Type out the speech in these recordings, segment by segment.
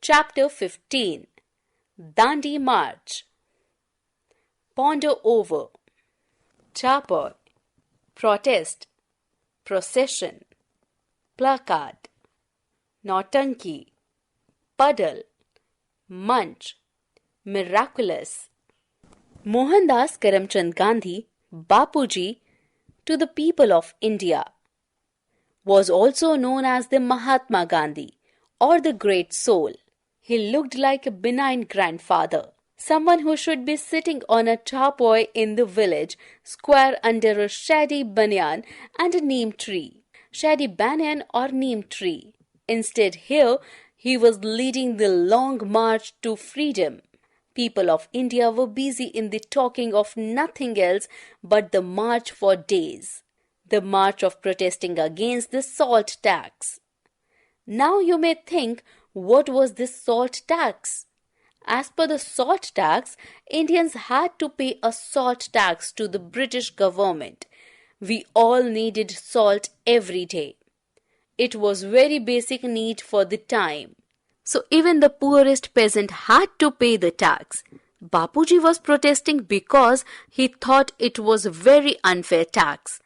Chapter 15 Dandi March. Ponder over. Chapoy. Protest. Procession. Placard. Nautanki. Puddle. Munch. Miraculous. Mohandas Karamchand Gandhi, Bapuji, to the people of India, was also known as the Mahatma Gandhi, or the Great Soul. He looked like a benign grandfather, someone who should be sitting on a chapoy in the village square under a shady banyan and a neem tree. Shady banyan or neem tree. Instead, here he was leading the long march to freedom. People of India were busy in the talking of nothing else but the march for days. The march of protesting against the salt tax. Now you may think, what was this salt tax? As per the salt tax, Indians had to pay a salt tax to the British government. We all needed salt every day. It was very basic need for the time. So even the poorest peasant had to pay the tax. Bapuji was protesting because he thought it was a very unfair tax.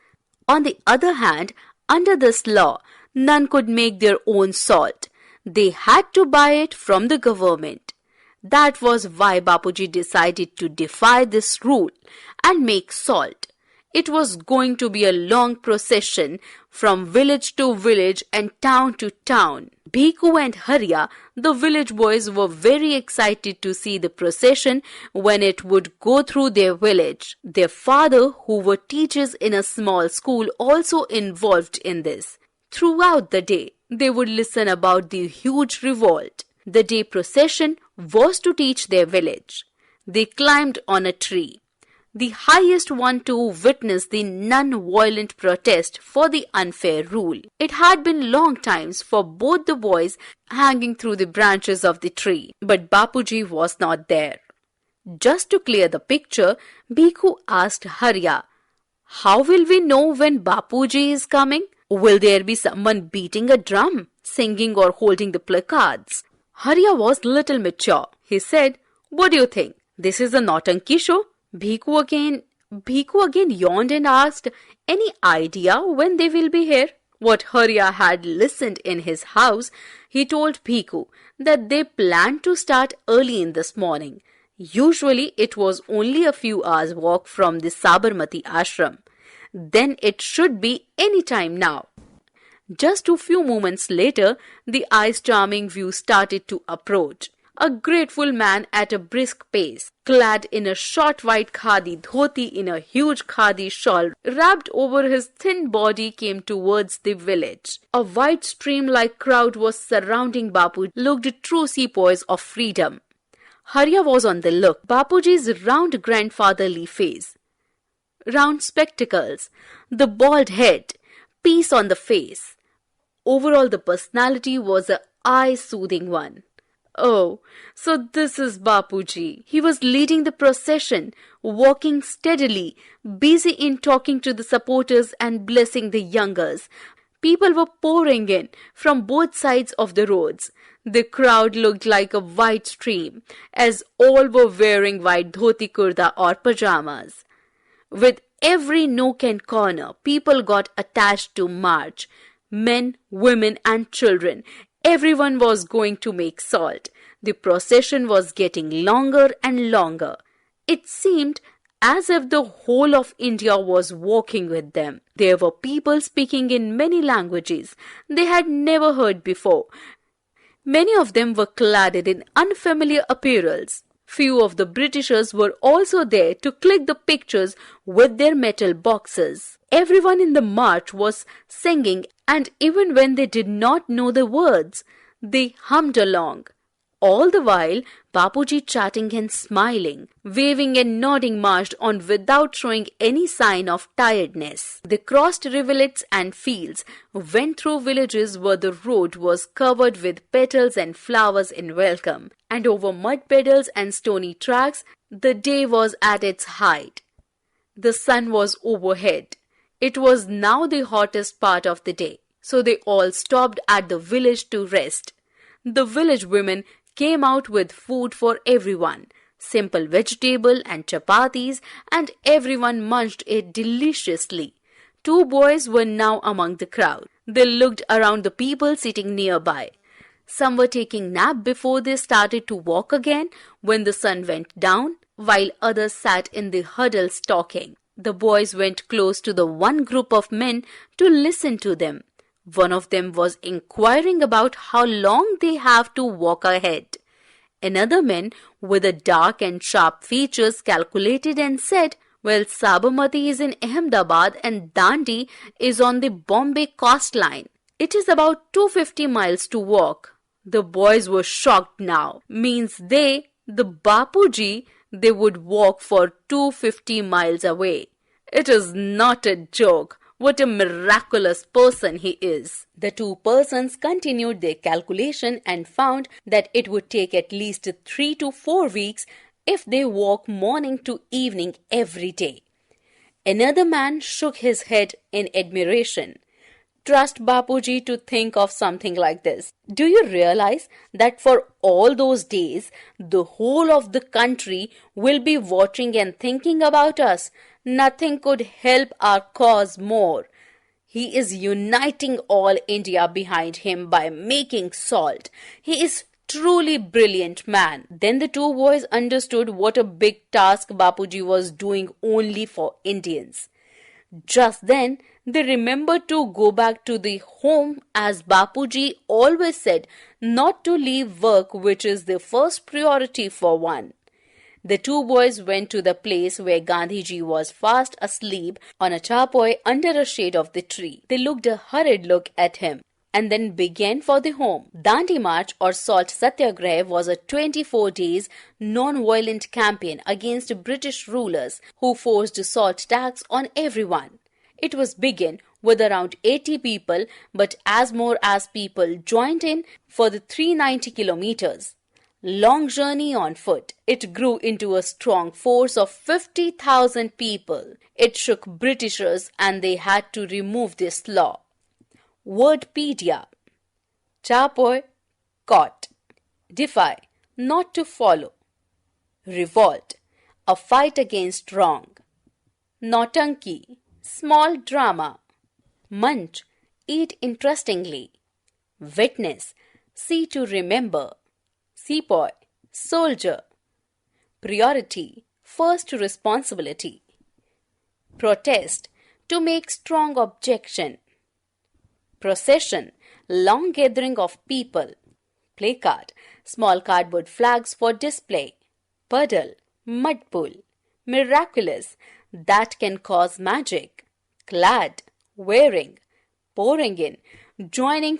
On the other hand, under this law, none could make their own salt. They had to buy it from the government. That was why Bapuji decided to defy this rule and make salt. It was going to be a long procession from village to village and town to town. Bhiku and Harya, the village boys, were very excited to see the procession when it would go through their village. Their father, who were teachers in a small school, also involved in this. Throughout the day, they would listen about the huge revolt. The day procession was to teach their village. They climbed on a tree, the highest one, to witness the non-violent protest for the unfair rule. It had been long times for both the boys hanging through the branches of the tree, but Bapuji was not there. Just to clear the picture, Bhiku asked Harya, "How will we know when Bapuji is coming? Will there be someone beating a drum, singing or holding the placards?" Harya was little mature. He said, "What do you think? This is a Nautanki show?" Bhiku again yawned and asked, "Any idea when they will be here?" What Harya had listened in his house, he told Bhiku that they planned to start early in this morning. Usually it was only a few hours walk from the Sabarmati ashram. Then it should be any time now. Just a few moments later, the eye-charming view started to approach. A grateful man at a brisk pace, clad in a short white khadi dhoti in a huge khadi shawl wrapped over his thin body, came towards the village. A wide stream-like crowd was surrounding Bapuji, looked true sepoys of freedom. Harya was on the look. Bapuji's round grandfatherly face, round spectacles, the bald head, peace on the face. Overall, the personality was an eye-soothing one. Oh, so this is Bapuji. He was leading the procession, walking steadily, busy in talking to the supporters and blessing the youngers. People were pouring in from both sides of the roads. The crowd looked like a white stream, as all were wearing white dhoti kurta or pajamas. With every nook and corner, people got attached to march. Men, women and children. Everyone was going to make salt. The procession was getting longer and longer. It seemed as if the whole of India was walking with them. There were people speaking in many languages they had never heard before. Many of them were clad in unfamiliar apparels. Few of the Britishers were also there to click the pictures with their metal boxes. Everyone in the march was singing, and even when they did not know the words, they hummed along. All the while, Bapuji chatting and smiling, waving and nodding marched on without showing any sign of tiredness. They crossed rivulets and fields, went through villages where the road was covered with petals and flowers in welcome, and over mud puddles and stony tracks. The day was at its height. The sun was overhead. It was now the hottest part of the day, so they all stopped at the village to rest. The village women came out with food for everyone, simple vegetable and chapatis, and everyone munched it deliciously. Two boys were now among the crowd. They looked around the people sitting nearby. Some were taking nap before they started to walk again when the sun went down, while others sat in the huddles talking. The boys went close to the one group of men to listen to them. One of them was inquiring about how long they have to walk ahead. Another man with a dark and sharp features calculated and said, "Well, Sabarmati is in Ahmedabad and Dandi is on the Bombay coastline. It is about 250 miles to walk." The boys were shocked now. Means the Bapuji, they would walk for 250 miles away. It is not a joke. What a miraculous person he is. The two persons continued their calculation and found that it would take at least 3 to 4 weeks if they walk morning to evening every day. Another man shook his head in admiration. Trust Bapuji to think of something like this. Do you realize that for all those days, the whole of the country will be watching and thinking about us? Nothing could help our cause more. He is uniting all India behind him by making salt. He is truly brilliant man. Then the two boys understood what a big task Bapuji was doing only for Indians. Just then, they remembered to go back to the home as Bapuji always said not to leave work, which is the first priority for one. The two boys went to the place where Gandhiji was fast asleep on a charpoy under a shade of the tree. They looked a hurried look at him and then began for the home. Dandi March or Salt Satyagraha was a 24 days non-violent campaign against British rulers who forced salt tax on everyone. It was begun with around 80 people, but as more as people joined in for the 390 kilometers. Long journey on foot. It grew into a strong force of 50,000 people. It shook Britishers and they had to remove this law. Wordpedia. Charpoy, caught. Defy, not to follow. Revolt, a fight against wrong. Nautanki, small drama. Munch, eat interestingly. Witness, see to remember. Sepoy, soldier. Priority, first responsibility. Protest, to make strong objection. Procession, long gathering of people. Placard, small cardboard flags for display. Puddle, mud pool. Miraculous, that can cause magic. Clad, wearing. Pouring in, joining